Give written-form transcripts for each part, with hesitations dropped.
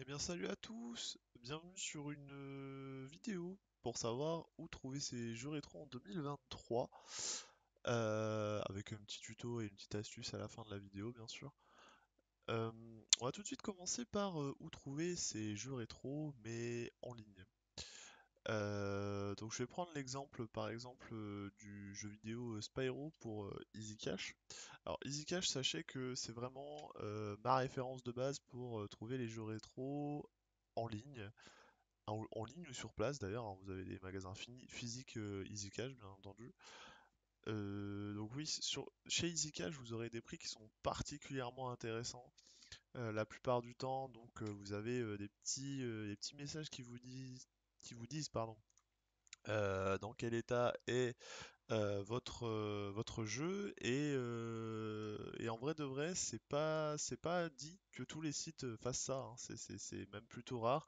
Eh bien salut à tous, bienvenue sur une vidéo pour savoir où trouver ses jeux rétro en 2023 avec un petit tuto et une petite astuce à la fin de la vidéo bien sûr. Euh, on va tout de suite commencer par où trouver ces jeux rétro mais en ligne. Donc je vais prendre l'exemple par exemple du jeu vidéo Spyro pour Easy Cash. Alors Easy Cash, sachez que c'est vraiment ma référence de base pour trouver les jeux rétro en ligne. En ligne ou sur place d'ailleurs, hein, vous avez des magasins physiques Easy Cash bien entendu. Donc oui, chez Easy Cash vous aurez des prix qui sont particulièrement intéressants la plupart du temps. Donc vous avez des petits messages qui vous disent pardon, dans quel état est votre jeu et en vrai de vrai c'est pas dit que tous les sites fassent ça, hein. C'est même plutôt rare.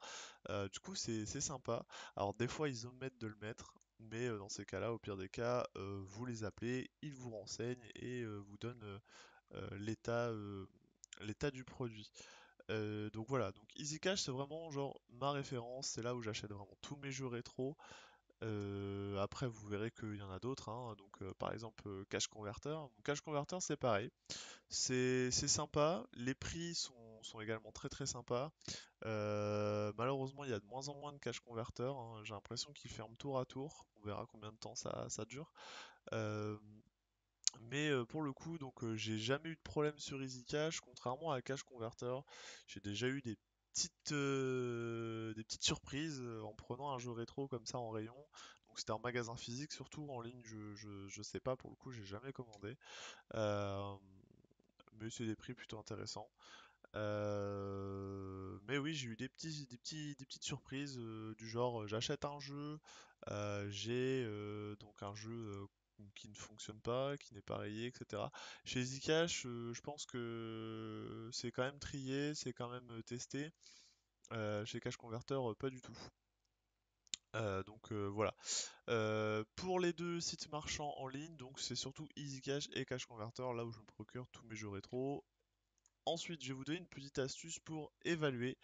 Du coup c'est sympa. Alors des fois ils omettent de le mettre, mais dans ces cas-là, au pire des cas, vous les appelez, ils vous renseignent et vous donnent l'état du produit. Donc voilà, donc Easy Cash c'est vraiment genre ma référence, c'est là où j'achète vraiment tous mes jeux rétro. Après, vous verrez qu'il y en a d'autres, hein. Donc, par exemple, Cash Converter. Donc, Cash Converter, c'est pareil. C'est sympa. Les prix sont également très très sympas. Malheureusement, il y a de moins en moins de Cash Converter, hein. J'ai l'impression qu'ils ferment tour à tour. On verra combien de temps ça dure. Euh, mais pour le coup, donc j'ai jamais eu de problème sur EasyCash, contrairement à Cash Converter. J'ai déjà eu des petites surprises en prenant un jeu rétro comme ça en rayon. Donc c'était en magasin physique, surtout en ligne, je sais pas, pour le coup, j'ai jamais commandé. Euh, mais c'est des prix plutôt intéressants. Mais oui, j'ai eu des petites surprises du genre j'achète un jeu, j'ai donc un jeu qui ne fonctionne pas, qui n'est pas rayé, etc. Chez Zcash, je pense que c'est quand même trié, c'est quand même testé. Chez Cash Converter, pas du tout. Donc voilà. Pour les deux sites marchands en ligne, donc c'est surtout EasyCash et Cash Converter, là où je me procure tous mes jeux rétro. Ensuite, je vais vous donner une petite astuce pour évaluer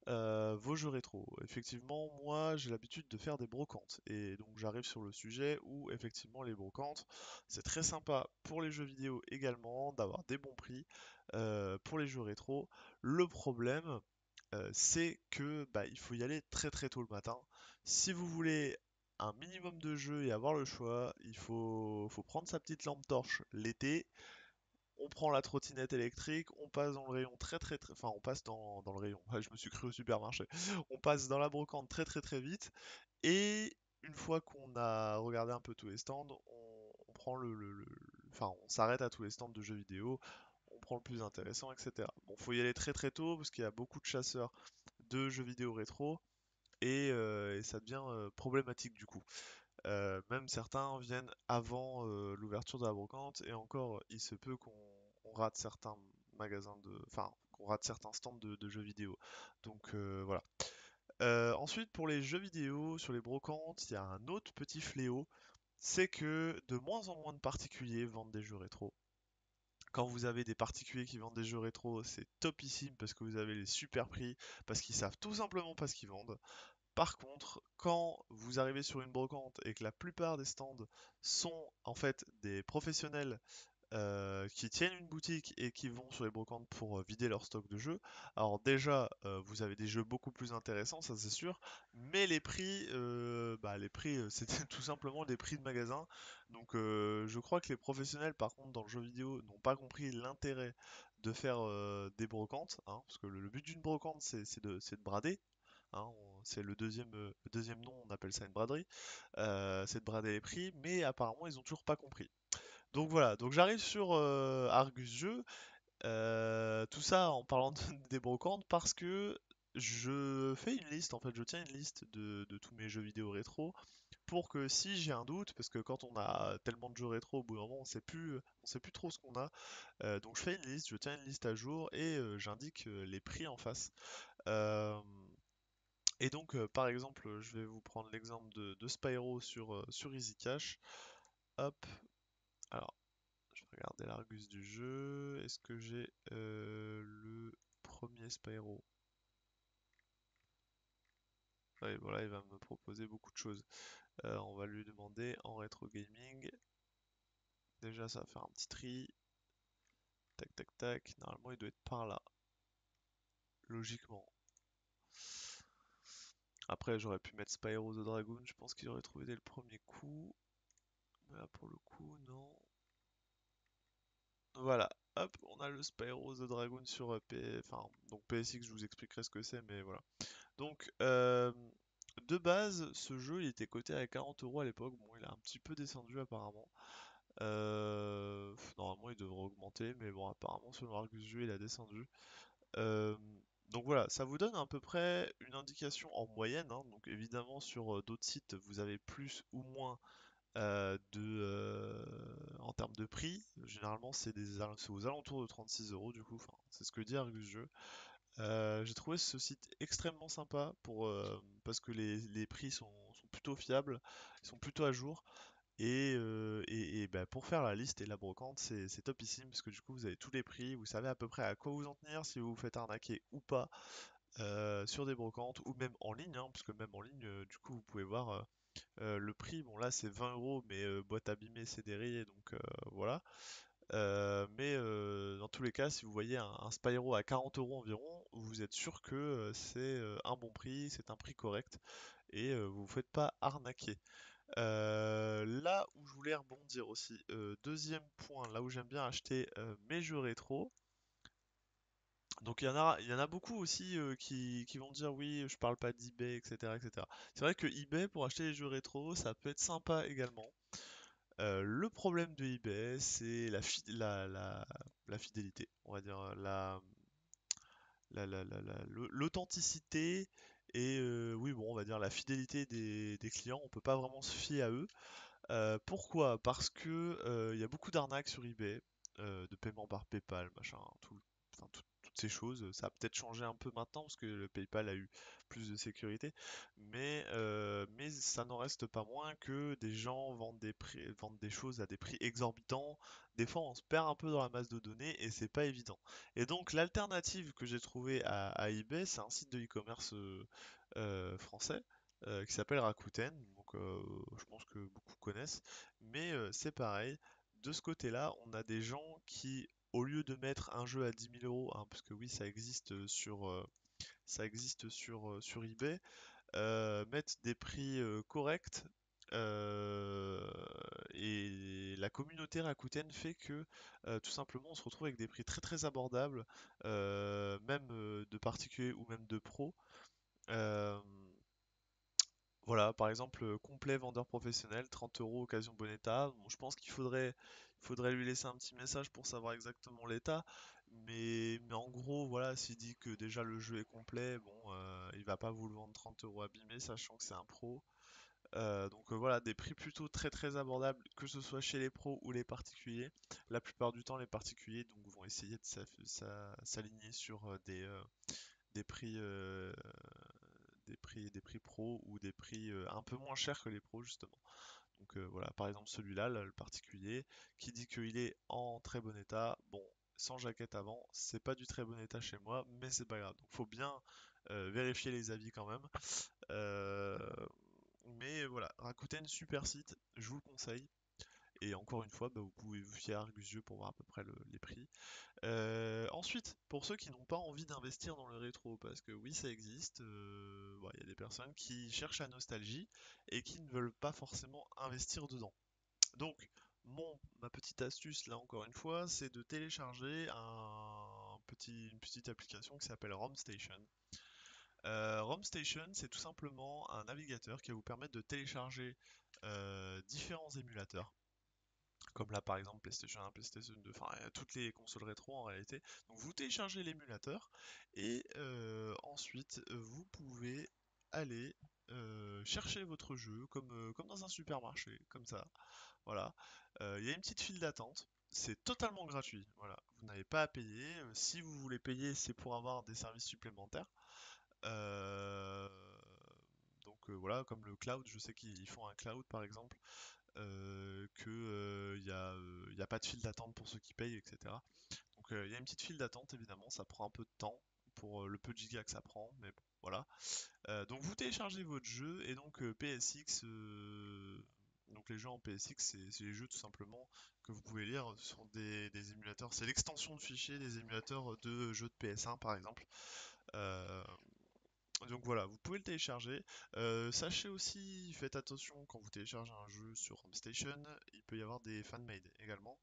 vos jeux rétro. Effectivement, moi j'ai l'habitude de faire des brocantes et donc j'arrive sur le sujet où effectivement les brocantes c'est très sympa pour les jeux vidéo également d'avoir des bons prix pour les jeux rétro. Le problème c'est que bah, il faut y aller très très tôt le matin. Si vous voulez un minimum de jeux et avoir le choix, il faut prendre sa petite lampe torche l'été, on prend la trottinette électrique, on passe dans le rayon très très très... Enfin, on passe dans le rayon. Ouais, je me suis cru au supermarché. On passe dans la brocante très très très vite. Et une fois qu'on a regardé un peu tous les stands, on prend Enfin, on s'arrête à tous les stands de jeux vidéo. On prend le plus intéressant, etc. Bon, faut y aller très très tôt parce qu'il y a beaucoup de chasseurs de jeux vidéo rétro. Et ça devient problématique du coup. Même certains viennent avant l'ouverture de la brocante et encore, il se peut qu'on rate certains magasins enfin, qu'on rate certains stands de jeux vidéo. Donc voilà. Ensuite, pour les jeux vidéo sur les brocantes, il y a un autre petit fléau, c'est que de moins en moins de particuliers vendent des jeux rétro. Quand vous avez des particuliers qui vendent des jeux rétro, c'est topissime parce que vous avez les super prix, parce qu'ils savent tout simplement pas ce qu'ils vendent. Par contre, quand vous arrivez sur une brocante et que la plupart des stands sont en fait des professionnels qui tiennent une boutique et qui vont sur les brocantes pour vider leur stock de jeux, alors déjà vous avez des jeux beaucoup plus intéressants, ça c'est sûr, mais les prix c'est tout simplement des prix de magasin. Donc je crois que les professionnels par contre dans le jeu vidéo n'ont pas compris l'intérêt de faire des brocantes, hein, parce que le but d'une brocante c'est de brader. Hein, c'est le deuxième nom, on appelle ça une braderie. C'est de brader les prix, mais apparemment ils ont toujours pas compris. Donc voilà, donc j'arrive sur Argus Jeux, tout ça en parlant des brocantes parce que je fais une liste, en fait je tiens une liste de tous mes jeux vidéo rétro pour que si j'ai un doute, parce que quand on a tellement de jeux rétro au bout d'un moment on sait plus trop ce qu'on a, donc je fais une liste, je tiens une liste à jour et j'indique les prix en face. Euh, et donc, par exemple, je vais vous prendre l'exemple de Spyro sur EasyCash. Hop, alors, je vais regarder l'Argus du jeu. Est-ce que j'ai le premier Spyro? Ouais, voilà, il va me proposer beaucoup de choses. On va lui demander en rétro gaming. Déjà, ça va faire un petit tri. Tac, tac, tac. Normalement, il doit être par là, logiquement. Après, j'aurais pu mettre Spyro the Dragoon. Je pense qu'il aurait trouvé dès le premier coup. Mais là, pour le coup, non. Voilà. Hop, on a le Spyro the Dragoon sur Enfin, donc PSX, je vous expliquerai ce que c'est, mais voilà. Donc, de base, ce jeu, il était coté à 40 euros à l'époque. Bon, il a un petit peu descendu apparemment. Normalement, il devrait augmenter, mais bon, apparemment, selon Argus Jeu, il a descendu. Euh, donc voilà, ça vous donne à peu près une indication en moyenne, hein. Donc évidemment, sur d'autres sites, vous avez plus ou moins en termes de prix. Généralement, c'est aux alentours de 36 euros du coup. Enfin, c'est ce que dit Argus Jeu. J'ai trouvé ce site extrêmement sympa parce que les prix sont plutôt fiables, ils sont plutôt à jour. Bah, pour faire la liste et la brocante, c'est topissime parce que du coup vous avez tous les prix, vous savez à peu près à quoi vous en tenir si vous vous faites arnaquer ou pas sur des brocantes ou même en ligne, hein, parce que même en ligne, du coup vous pouvez voir le prix. Bon là c'est 20 euros, mais boîte abîmée c'est dérayé donc voilà. Dans tous les cas, si vous voyez un Spyro à 40 euros environ, vous êtes sûr que c'est un bon prix, c'est un prix correct et vous vous faites pas arnaquer. Là où je voulais rebondir aussi, deuxième point, là où j'aime bien acheter mes jeux rétro. Donc il y en a beaucoup aussi qui vont dire oui, je parle pas d'eBay, etc., etc. C'est vrai que eBay pour acheter les jeux rétro, ça peut être sympa également. Le problème de eBay, c'est la fidélité, on va dire, l'authenticité et oui, bon, on va dire la fidélité des clients. On peut pas vraiment se fier à eux. Pourquoi? Parce que il y a beaucoup d'arnaques sur eBay, de paiement par PayPal, machin, enfin, toutes ces choses. Ça a peut-être changé un peu maintenant parce que le PayPal a eu plus de sécurité, mais ça n'en reste pas moins que des gens vendent des choses à des prix exorbitants. Des fois, on se perd un peu dans la masse de données et c'est pas évident. Et donc, l'alternative que j'ai trouvée à eBay, c'est un site de e-commerce français qui s'appelle Rakuten. Donc, je pense que beaucoup connaissent. Mais c'est pareil. De ce côté-là, on a des gens qui, au lieu de mettre un jeu à 10 000 euros, hein, parce que oui, ça existe sur eBay, mettent des prix corrects. euh, et la communauté Rakuten fait que tout simplement on se retrouve avec des prix très très abordables, même de particuliers ou même de pros. Euh, voilà, par exemple, complet vendeur professionnel, 30 euros, occasion bon état. Bon, je pense qu'il faudrait lui laisser un petit message pour savoir exactement l'état. Mais en gros, voilà, s'il dit que déjà le jeu est complet, bon, il va pas vous le vendre 30 euros abîmé, sachant que c'est un pro. Donc voilà, des prix plutôt très très abordables, que ce soit chez les pros ou les particuliers. La plupart du temps, les particuliers donc, vont essayer de s'aligner sur des prix des prix pro ou des prix un peu moins chers que les pros justement. Donc voilà, par exemple celui-là, là, le particulier, qui dit qu'il est en très bon état. Bon, sans jaquette avant, c'est pas du très bon état chez moi, mais c'est pas grave. Donc faut bien vérifier les avis quand même. Euh, mais voilà, Rakuten, super site, je vous le conseille. Et encore une fois, bah, vous pouvez vous fier à Argusio pour voir à peu près les prix. Ensuite, pour ceux qui n'ont pas envie d'investir dans le rétro, parce que oui, ça existe, bon, il y a des personnes qui cherchent la nostalgie et qui ne veulent pas forcément investir dedans. Donc, ma petite astuce, là encore une fois, c'est de télécharger une petite application qui s'appelle ROM Station. ROM Station, c'est tout simplement un navigateur qui va vous permettre de télécharger différents émulateurs comme là par exemple PlayStation 1, PlayStation 2, enfin toutes les consoles rétro en réalité. Donc vous téléchargez l'émulateur et ensuite vous pouvez aller chercher votre jeu comme dans un supermarché, comme ça. Voilà. Il y a une petite file d'attente. C'est totalement gratuit. Voilà. Vous n'avez pas à payer. Si vous voulez payer, c'est pour avoir des services supplémentaires. Euh, voilà, comme le cloud, je sais qu'ils font un cloud par exemple y a pas de file d'attente pour ceux qui payent, etc. Donc il y a une petite file d'attente évidemment, ça prend un peu de temps pour le peu de gigas que ça prend, mais bon, voilà. Donc vous téléchargez votre jeu et donc PSX, donc les jeux en PSX, c'est les jeux tout simplement que vous pouvez lire, ce sont des émulateurs, c'est l'extension de fichiers des émulateurs de jeux de PS1 par exemple. Euh, donc voilà, vous pouvez le télécharger. Sachez aussi, faites attention quand vous téléchargez un jeu sur Home Station, il peut y avoir des fan-made également.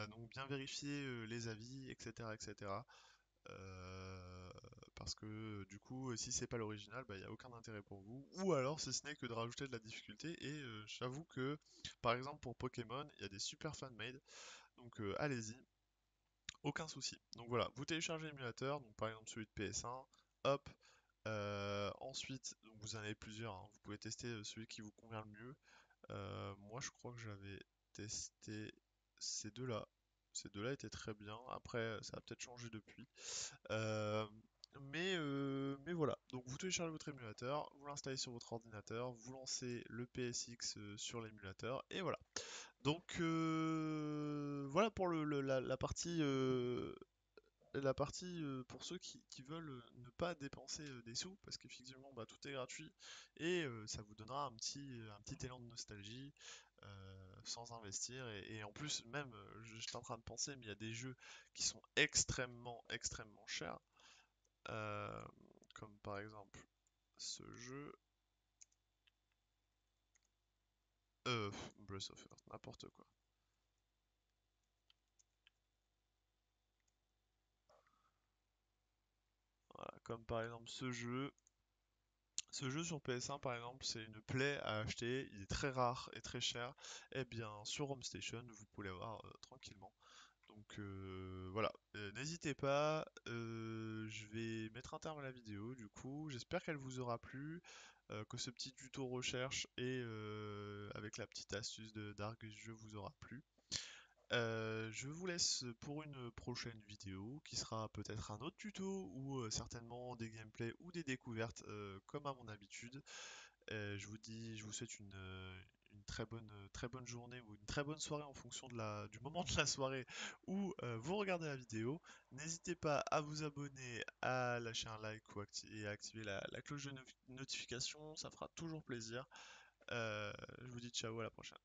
Donc bien vérifier les avis, etc., etc. Euh, Parce que du coup, si c'est pas l'original, bah, il n'y a aucun intérêt pour vous. Ou alors, si ce n'est que de rajouter de la difficulté. Et j'avoue que, par exemple, pour Pokémon, il y a des super fan-made. Donc allez-y, aucun souci. Donc voilà, vous téléchargez l'émulateur, donc par exemple celui de PS1, hop. Ensuite, donc vous en avez plusieurs, hein. Vous pouvez tester celui qui vous convient le mieux. Moi, je crois que j'avais testé ces deux-là. Ces deux-là étaient très bien. Après, ça a peut-être changé depuis. Euh, mais voilà. Donc, vous téléchargez votre émulateur, vous l'installez sur votre ordinateur, vous lancez le PSX sur l'émulateur, et voilà. Donc, voilà pour la partie pour ceux qui veulent ne pas dépenser des sous, parce qu'effectivement bah, tout est gratuit et ça vous donnera un petit élan de nostalgie sans investir. Et en plus, même, j'étais en train de penser, mais il y a des jeux qui sont extrêmement chers, euh, comme par exemple ce jeu, Breath of Earth, n'importe quoi. Voilà, comme par exemple ce jeu. Ce jeu sur PS1 par exemple, c'est une plaie à acheter, il est très rare et très cher. Eh bien, sur Home Station, vous pouvez l'avoir tranquillement. Donc voilà. N'hésitez pas, je vais mettre un terme à la vidéo du coup. J'espère qu'elle vous aura plu, que ce petit tuto recherche et avec la petite astuce de d'Argus Jeu vous aura plu. Je vous laisse pour une prochaine vidéo qui sera peut-être un autre tuto ou certainement des gameplays ou des découvertes comme à mon habitude. Je vous souhaite une très bonne journée ou une très bonne soirée en fonction du moment de la soirée où vous regardez la vidéo. N'hésitez pas à vous abonner, à lâcher un like et à activer la cloche de notification, ça fera toujours plaisir. Je vous dis ciao, à la prochaine.